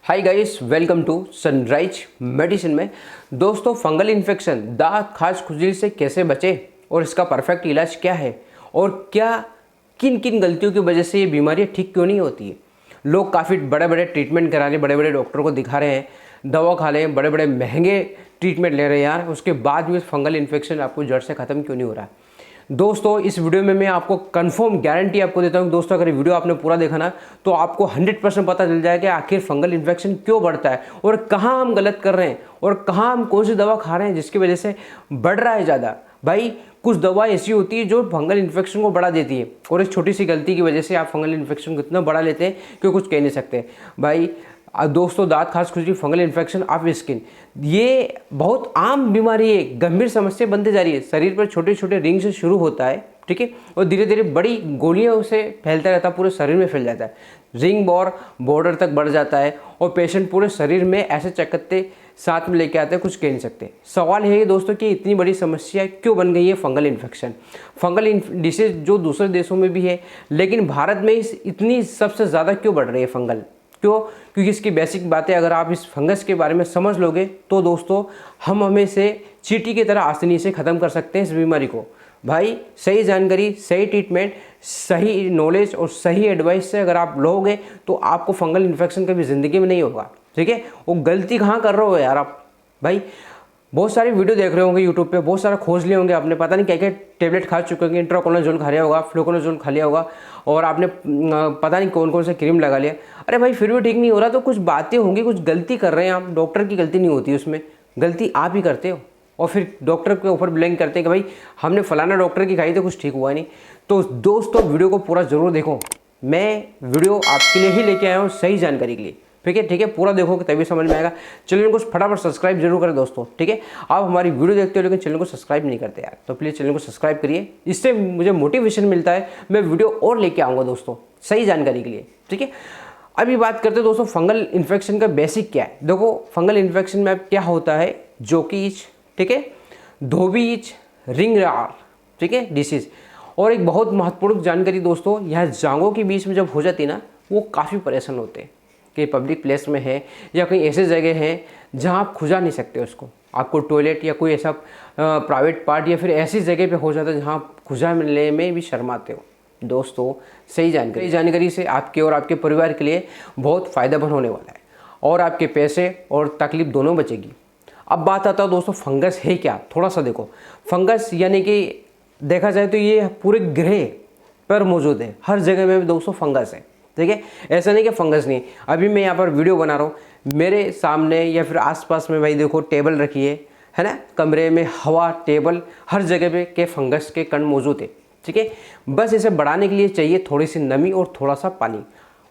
Hi guys, welcome to Sunrise Medicine में। दोस्तों, fungal infection दांत खाज खुजली से कैसे बचे और इसका परफेक्ट इलाज क्या है और क्या किन किन गलतियों की वजह से ये बीमारियां ठीक क्यों नहीं होती है। लोग काफ़ी बड़े बड़े ट्रीटमेंट करा रहे हैं, बड़े बड़े डॉक्टरों को दिखा रहे हैं, दवा खा रहे हैं, बड़े बड़े महंगे ट्रीटमेंट ले रहे हैं यार, उसके बाद भी फंगल इन्फेक्शन आपको जड़ से ख़त्म क्यों नहीं हो रहा है। दोस्तों, इस वीडियो में मैं आपको कंफर्म गारंटी आपको देता हूँ दोस्तों, अगर ये वीडियो आपने पूरा देखा ना तो आपको 100% पता चल जाएगा कि आखिर फंगल इन्फेक्शन क्यों बढ़ता है और कहाँ हम गलत कर रहे हैं और कहाँ हम कौन सी दवा खा रहे हैं जिसकी वजह से बढ़ रहा है ज़्यादा। भाई, कुछ दवा ऐसी होती है जो फंगल इन्फेक्शन को बढ़ा देती है और इस छोटी सी गलती की वजह से आप फंगल इन्फेक्शन को इतना बढ़ा लेते हैं कि कुछ कह नहीं सकते। भाई दोस्तों, दांत खाज खुजली, फंगल इन्फेक्शन ऑफ स्किन, ये बहुत आम बीमारी है, गंभीर समस्या बनती जा रही है। शरीर पर छोटे छोटे रिंग से शुरू होता है, ठीक है, और धीरे धीरे बड़ी गोलियों से फैलता रहता है, पूरे शरीर में फैल जाता है, रिंग और बॉर्डर तक बढ़ जाता है और पेशेंट पूरे शरीर में ऐसे चकत्ते साथ में लेके आते हैं, कुछ कह नहीं सकते। सवाल है दोस्तों कि इतनी बड़ी समस्या क्यों बन गई है फंगल इन्फेक्शन। फंगल डिसीज जो दूसरे देशों में भी है, लेकिन भारत में इतनी सबसे ज़्यादा क्यों बढ़ रही है फंगल, क्यों? क्योंकि इसकी बेसिक बातें अगर आप इस फंगस के बारे में समझ लोगे तो दोस्तों हम हमें से चींटी की तरह आसानी से ख़त्म कर सकते हैं इस बीमारी को। भाई, सही जानकारी, सही ट्रीटमेंट, सही नॉलेज और सही एडवाइस से अगर आप लोगे तो आपको फंगल इन्फेक्शन कभी ज़िंदगी में नहीं होगा, ठीक है। वो गलती कहाँ कर रहे हो यार आप। भाई, बहुत सारे वीडियो देख रहे होंगे यूट्यूब पे, बहुत सारा खोज लिए होंगे आपने, पता नहीं क्या क्या टेबलेट खा चुके होंगे, इंट्राकोनाजोल खा लिया होगा, फ्लूकोनाजोल खा लिया होगा और आपने पता नहीं कौन कौन से क्रीम लगा लिया। अरे भाई, फिर भी ठीक नहीं हो रहा तो कुछ बातें होंगी, कुछ गलती कर रहे हैं आप। डॉक्टर की गलती नहीं होती उसमें, गलती आप ही करते हो और फिर डॉक्टर के ऊपर ब्लेम करते हैं कि भाई हमने फलाना डॉक्टर की खाई तो कुछ ठीक हुआ नहीं। तो दोस्तों, वीडियो को पूरा ज़रूर देखो, मैं वीडियो आपके लिए ही लेके आया हूँ सही जानकारी के लिए, ठीक है, पूरा देखो तभी समझ में आएगा। चैनल को फटाफट सब्सक्राइब जरूर करें दोस्तों, ठीक है। आप हमारी वीडियो देखते हो लेकिन चैनल को सब्सक्राइब नहीं करते यार, तो प्लीज़ चैनल को सब्सक्राइब करिए, इससे मुझे मोटिवेशन मिलता है, मैं वीडियो और लेके आऊँगा दोस्तों सही जानकारी के लिए, ठीक है। अभी बात करते हैं दोस्तों फंगल इन्फेक्शन का बेसिक क्या है। देखो, फंगल इन्फेक्शन में क्या होता है, जोकी इच, ठीक है, धोबी इच, रिंग रार, ठीक है, डिसीज। और एक बहुत महत्वपूर्ण जानकारी दोस्तों, यह जांघों के बीच में जब हो जाती है ना, वो काफ़ी परेशान होते हैं कि पब्लिक प्लेस में है या कहीं ऐसे जगह है जहाँ आप खुजा नहीं सकते उसको, आपको टॉयलेट या कोई ऐसा प्राइवेट पार्ट या फिर ऐसी जगह पे हो जाता है जहाँ आप खुजा मिलने में भी शर्माते हो। दोस्तों, सही जानकारी से आपके और आपके परिवार के लिए बहुत फ़ायदेमंद होने वाला है और आपके पैसे और तकलीफ दोनों बचेगी। अब बात आता है दोस्तों, फंगस है क्या। थोड़ा सा देखो, फंगस यानी कि देखा जाए तो ये पूरे ग्रह पर मौजूद है, हर जगह में दोस्तों फंगस है, ठीक है। ऐसा नहीं कि फंगस नहीं। अभी मैं यहाँ पर वीडियो बना रहा हूँ, मेरे सामने या फिर आसपास में भाई देखो टेबल रखी है ना, कमरे में हवा, टेबल, हर जगह पे के फंगस के कण मौजूद है, ठीक है। बस इसे बढ़ाने के लिए चाहिए थोड़ी सी नमी और थोड़ा सा पानी।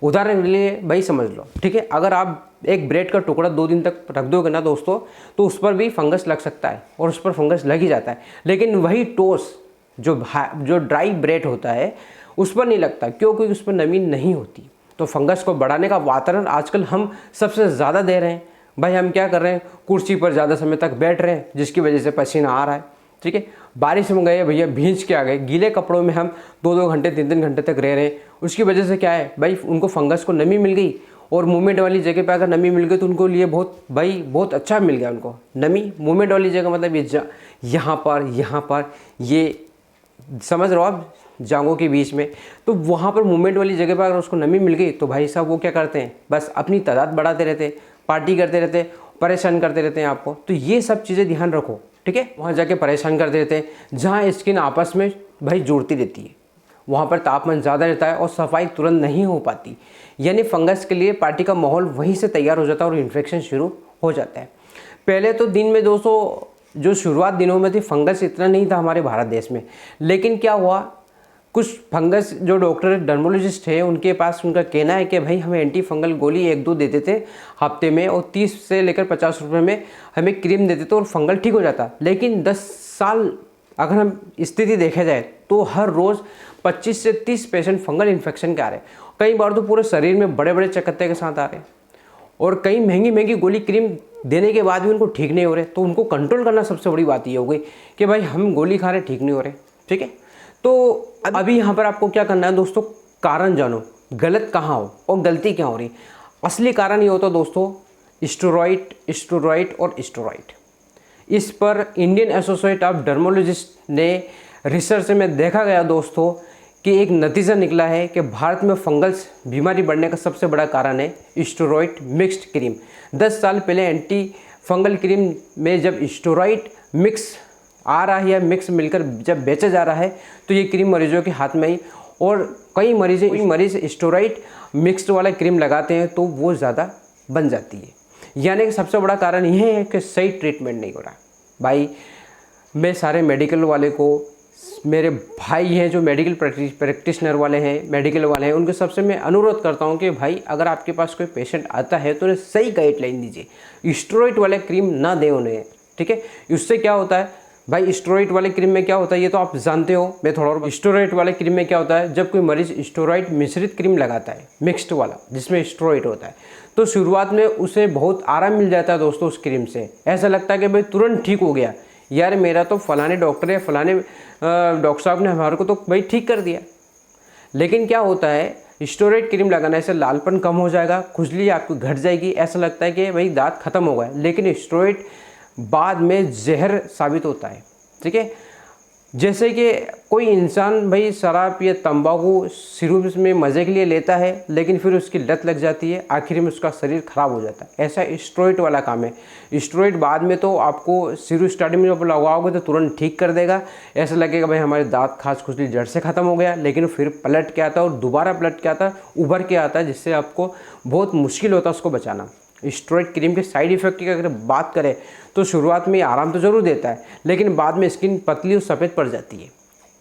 उदाहरण के लिए भाई समझ लो, ठीक है, अगर आप एक ब्रेड का टुकड़ा 2 दिन तक रख दोगे ना दोस्तों तो उस पर भी फंगस लग सकता है और उस पर फंगस लग ही जाता है, लेकिन वही टोस्ट जो ड्राई ब्रेड होता है उस पर नहीं लगता, क्योंकि उस पर नमी नहीं होती। तो फंगस को बढ़ाने का वातावरण आजकल हम सबसे ज़्यादा दे रहे हैं। भाई, हम क्या कर रहे हैं, कुर्सी पर ज़्यादा समय तक बैठ रहे हैं जिसकी वजह से पसीना आ रहा है, ठीक है। बारिश में गए भैया, भींच के आ गए, गीले कपड़ों में हम 2-2 घंटे 3-3 घंटे तक रह रहे हैं, उसकी वजह से क्या है भाई, उनको फंगस को नमी मिल गई और मूवमेंट वाली जगह पर अगर नमी मिल गई तो उनको लिए बहुत अच्छा मिल गया उनको नमी। मूवमेंट वाली जगह मतलब ये यहाँ पर ये समझ रहे हो आप, जांघों के बीच में, तो वहाँ पर मूवमेंट वाली जगह पर अगर उसको नमी मिल गई तो भाई साहब वो क्या करते हैं, बस अपनी तादाद बढ़ाते रहते हैं, पार्टी करते रहते हैं, परेशान करते रहते हैं आपको। तो ये सब चीज़ें ध्यान रखो, ठीक है। वहाँ जाके परेशान करते रहते हैं जहाँ स्किन आपस में भाई जुड़ती रहती है, वहाँ पर तापमान ज़्यादा रहता है और सफाई तुरंत नहीं हो पाती, यानी फंगस के लिए पार्टी का माहौल वहीं से तैयार हो जाता है और इन्फेक्शन शुरू हो जाता है। पहले तो दिन में दोस्तों, जो शुरुआत दिनों में थी, फंगस इतना नहीं था हमारे भारत देश में, लेकिन क्या हुआ, कुछ फंगस जो डॉक्टर डर्मोलॉजिस्ट है उनके पास उनका कहना है कि भाई हमें एंटी फंगल गोली 1-2 देते थे हफ्ते में और 30 से लेकर 50 रुपये में हमें क्रीम देते थे और फंगल ठीक हो जाता। लेकिन 10 साल अगर हम स्थिति देखा जाए तो हर रोज़ 25 से 30 पेशेंट फंगल इन्फेक्शन के आ रहे हैं। कई बार तो पूरे शरीर में बड़े बड़े चकत्ते के साथ आ रहे हैं और कई महंगी महंगी गोली क्रीम देने के बाद भी उनको ठीक नहीं हो रहे। तो उनको कंट्रोल करना सबसे बड़ी बात ये हो गई कि भाई हम गोली खा रहे ठीक नहीं हो रहे, ठीक है। तो अभी यहाँ पर आपको क्या करना है दोस्तों, कारण जानो, गलत कहाँ हो और गलती क्या हो रही। असली कारण ये होता दोस्तों स्टेरॉइड और स्टेरॉइड। इस पर इंडियन एसोसिएट ऑफ डर्मोलॉजिस्ट ने रिसर्च में देखा गया दोस्तों कि एक नतीजा निकला है कि भारत में फंगल्स बीमारी बढ़ने का सबसे बड़ा कारण है स्टेरॉइड मिक्स्ड क्रीम। 10 साल पहले एंटी फंगल क्रीम में जब स्टेरॉइड मिक्स आ रहा है या मिक्स मिलकर जब बेचा जा रहा है तो ये क्रीम मरीजों के हाथ में आई, और कई मरीज स्टेरॉइड मिक्स्ड वाला क्रीम लगाते हैं तो वो ज़्यादा बन जाती है। यानी कि सबसे बड़ा कारण यह है कि सही ट्रीटमेंट नहीं हो रहा। भाई मैं सारे मेडिकल वाले को, मेरे भाई हैं जो मेडिकल प्रैक्टिशनर वाले हैं, मेडिकल वाले हैं, उनके सबसे मैं अनुरोध करता हूं कि भाई अगर आपके पास कोई पेशेंट आता है तो उन्हें सही गाइडलाइन दीजिए। स्टेरॉइड वाले क्रीम ना दें उन्हें, ठीक है। उससे क्या होता है भाई, स्टेरॉइड वाले क्रीम में क्या होता है ये तो आप जानते हो, मैं थोड़ा और। स्टेरॉइड वाले क्रीम में क्या होता है, जब कोई मरीज स्टेरॉइड मिश्रित क्रीम लगाता है, मिक्स्ड वाला जिसमें स्टेरॉइड होता है, तो शुरुआत में उसे बहुत आराम मिल जाता है दोस्तों उस क्रीम से। ऐसा लगता है कि भाई तुरंत ठीक हो गया, यार मेरा तो फलाने डॉक्टर या फलाने डॉक्टर साहब ने हमारे को तो भाई ठीक कर दिया। लेकिन क्या होता है, स्टेरॉइड क्रीम लगाने से लालपन कम हो जाएगा, खुजली आपको घट जाएगी, ऐसा लगता है कि भाई दांत खत्म हो गए। लेकिन स्टेरॉइड बाद में जहर साबित होता है, ठीक है। जैसे कि कोई इंसान भाई शराब या तंबाकू शुरू में मज़े के लिए लेता है, लेकिन फिर उसकी लत लग जाती है, आखिर में उसका शरीर ख़राब हो जाता है। ऐसा स्टेरॉइड वाला काम है। स्टेरॉइड बाद में तो आपको शुरू स्टार्टिंग में जब लगाओगे तो तुरंत ठीक कर देगा, ऐसा लगेगा भाई हमारे दांत खास खुजली जड़ से ख़त्म हो गया, लेकिन फिर पलट के आता है और दोबारा पलट के आता है, उभर के आता है, जिससे आपको बहुत मुश्किल होता है उसको बचाना। स्टेरॉइड क्रीम के साइड इफ़ेक्ट की अगर बात करें तो शुरुआत में आराम तो ज़रूर देता है, लेकिन बाद में स्किन पतली और सफ़ेद पड़ जाती है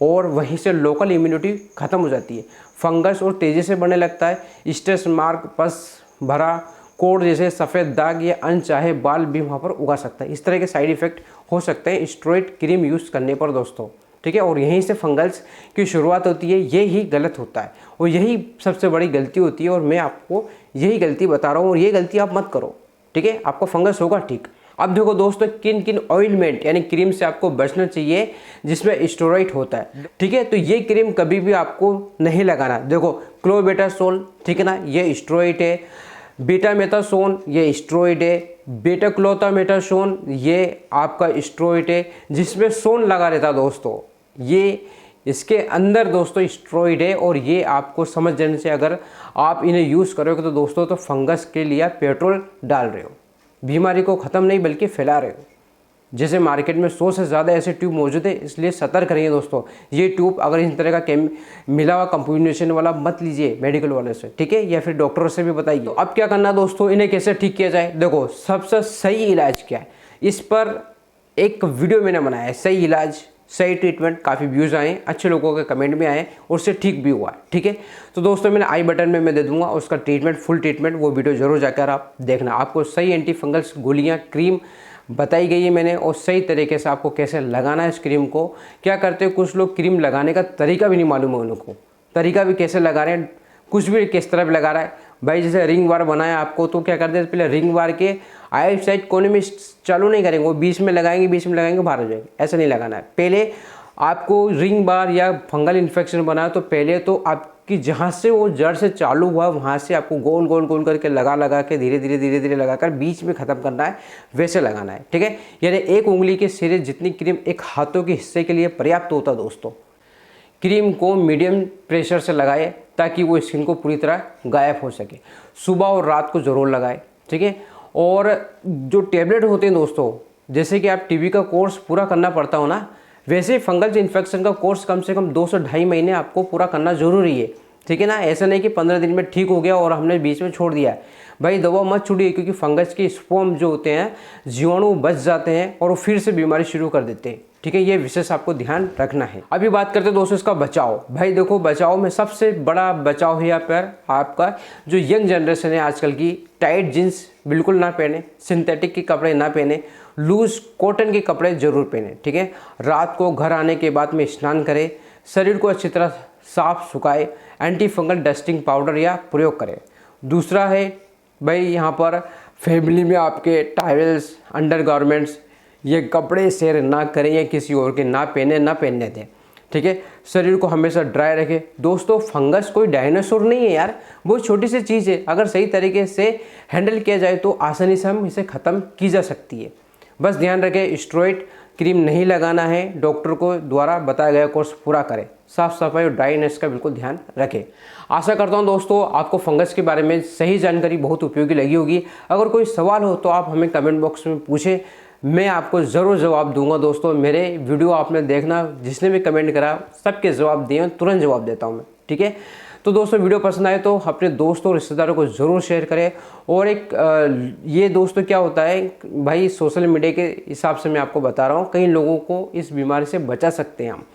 और वहीं से लोकल इम्यूनिटी ख़त्म हो जाती है। फंगस और तेज़ी से बढ़ने लगता है। स्ट्रेच मार्क, पस भरा कोड जैसे सफ़ेद दाग या अनचाहे बाल भी वहाँ पर उगा सकता है। इस तरह के साइड इफ़ेक्ट हो सकते हैं स्टेरॉइड क्रीम यूज़ करने पर दोस्तों, ठीक है। और यहीं से फंगल्स की शुरुआत होती है, यही गलत होता है और यही सबसे बड़ी गलती होती है, और मैं आपको यही गलती बता रहा हूँ और ये गलती आप मत करो, ठीक है। आपको फंगस होगा, ठीक। अब देखो दोस्तों, किन किन ऑइलमेंट यानी क्रीम से आपको बचना चाहिए जिसमें स्टेरॉइड होता है, ठीक है। तो ये क्रीम कभी भी आपको नहीं लगाना। देखो क्लोबेटासोल, ठीक है ना, ये स्टेरॉइड है। बीटामेथासोन ये स्टेरॉइड है। बीटा क्लोथामेथासोन ये आपका स्टेरॉइड है जिसमें सोन लगा रहता है दोस्तों, ये इसके अंदर दोस्तों स्टेरॉइड है। और ये आपको समझ जाने से अगर आप इन्हें यूज़ करोगे तो दोस्तों तो फंगस के लिए आप पेट्रोल डाल रहे हो, बीमारी को ख़त्म नहीं बल्कि फैला रहे हो। जैसे मार्केट में 100 से ज़्यादा ऐसे ट्यूब मौजूद है, इसलिए सतर्क रहिए दोस्तों। ये ट्यूब अगर इस तरह का मिला हुआ कंपोजिशन वाला मत लीजिए मेडिकल वाले से, ठीक है, या फिर डॉक्टरों से भी बताइए। तो अब क्या करना दोस्तों, इन्हें कैसे ठीक किया जाए। देखो सबसे सही इलाज क्या है, इस पर एक वीडियो मैंने बनाया है, सही इलाज सही ट्रीटमेंट। काफ़ी व्यूज़ आए, अच्छे लोगों के कमेंट भी आए और उससे ठीक भी हुआ, ठीक है। तो दोस्तों मैंने आई बटन में मैं दे दूंगा उसका ट्रीटमेंट, फुल ट्रीटमेंट, वो वीडियो जरूर जाकर आप देखना। आपको सही एंटी फंगल्स गोलियाँ क्रीम बताई गई है मैंने, और सही तरीके से आपको कैसे लगाना है इस क्रीम को। क्या करते हैं कुछ लोग, क्रीम लगाने का तरीका भी नहीं मालूम है उनको, तरीका भी कैसे लगा रहे हैं, कुछ भी किस तरह भी लगा रहा है। भाई जैसे रिंग बार बनाया आपको, तो क्या करते हैं पहले रिंग बार के आइट साइड कोने में चालू नहीं करेंगे, वो बीच में लगाएंगे बाहर हो जाएंगे, ऐसा नहीं लगाना है। पहले आपको रिंग बार या फंगल इन्फेक्शन बना तो पहले तो आपकी जहाँ से वो जड़ से चालू हुआ वहाँ से आपको गोल गोल गोल करके लगा के धीरे धीरे लगाकर बीच में ख़त्म करना है, वैसे लगाना है, ठीक है। यानी एक उंगली के सिरे जितनी क्रीम एक हाथों के हिस्से के लिए पर्याप्त होता है दोस्तों। क्रीम को मीडियम प्रेशर से लगाए ताकि वो स्किन को पूरी तरह गायब हो सके। सुबह और रात को ज़रूर लगाए, ठीक है। और जो टेबलेट होते हैं दोस्तों, जैसे कि आप टीबी का कोर्स पूरा करना पड़ता हो ना, वैसे फंगल इन्फेक्शन का कोर्स कम से कम 2 से 2.5 महीने आपको पूरा करना ज़रूरी है, ठीक है ना। ऐसा नहीं कि 15 दिन में ठीक हो गया और हमने बीच में छोड़ दिया। भाई दवा मत छोड़िए, क्योंकि फंगस के स्पर्म जो होते हैं जीवाणु बच जाते हैं और वो फिर से बीमारी शुरू कर देते हैं, ठीक है। ये विशेष आपको ध्यान रखना है। अभी बात करते हैं दोस्तों इसका बचाव। भाई देखो बचाव में सबसे बड़ा बचाव है यहाँ पर आपका जो यंग जनरेशन है आजकल की, टाइट जीन्स बिल्कुल ना पहने, सिंथेटिक के कपड़े ना पहने, लूज कॉटन के कपड़े जरूर पहने, ठीक है। रात को घर आने के बाद में स्नान करें, शरीर को अच्छी तरह साफ सुखाए, एंटी फंगल डस्टिंग पाउडर या प्रयोग करें। दूसरा है भाई यहाँ पर फैमिली में आपके टावल्स, अंडरगारमेंट्स, ये कपड़े शेयर ना करें या किसी और के ना पहनने दें, ठीक है। शरीर को हमेशा ड्राई रखें। दोस्तों फंगस कोई डायनासोर नहीं है यार, बहुत छोटी सी चीज़ है, अगर सही तरीके से हैंडल किया जाए तो आसानी से हम इसे ख़त्म की जा सकती है। बस ध्यान रखें, स्टेरॉइड क्रीम नहीं लगाना है, डॉक्टर को द्वारा बताया गया कोर्स पूरा करें, साफ सफाई और ड्राइनेस का बिल्कुल ध्यान रखें। आशा करता हूं दोस्तों आपको फंगस के बारे में सही जानकारी बहुत उपयोगी लगी होगी। अगर कोई सवाल हो तो आप हमें कमेंट बॉक्स में पूछें, मैं आपको ज़रूर जवाब दूंगा। दोस्तों मेरे वीडियो आपने देखना, जिसने भी कमेंट करा सबके जवाब दिए, तुरंत जवाब देता हूँ मैं, ठीक है। तो दोस्तों वीडियो पसंद आए तो अपने दोस्तों और रिश्तेदारों को ज़रूर शेयर करें। और ये दोस्तों क्या होता है भाई, सोशल मीडिया के हिसाब से मैं आपको बता रहा हूँ, कई लोगों को इस बीमारी से बचा सकते हैं हम।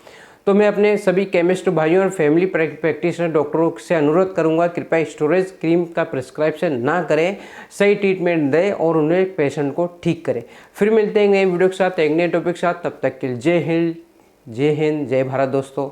तो मैं अपने सभी केमिस्ट भाइयों और फैमिली प्रैक्टिशनर डॉक्टरों से अनुरोध करूंगा, कृपया स्टोरेज क्रीम का प्रिस्क्रिप्शन ना करें, सही ट्रीटमेंट दें और उन्हें पेशेंट को ठीक करें। फिर मिलते हैं नए वीडियो के साथ, एक नए टॉपिक के साथ। तब तक के लिए जय हिंद, जय भारत दोस्तों।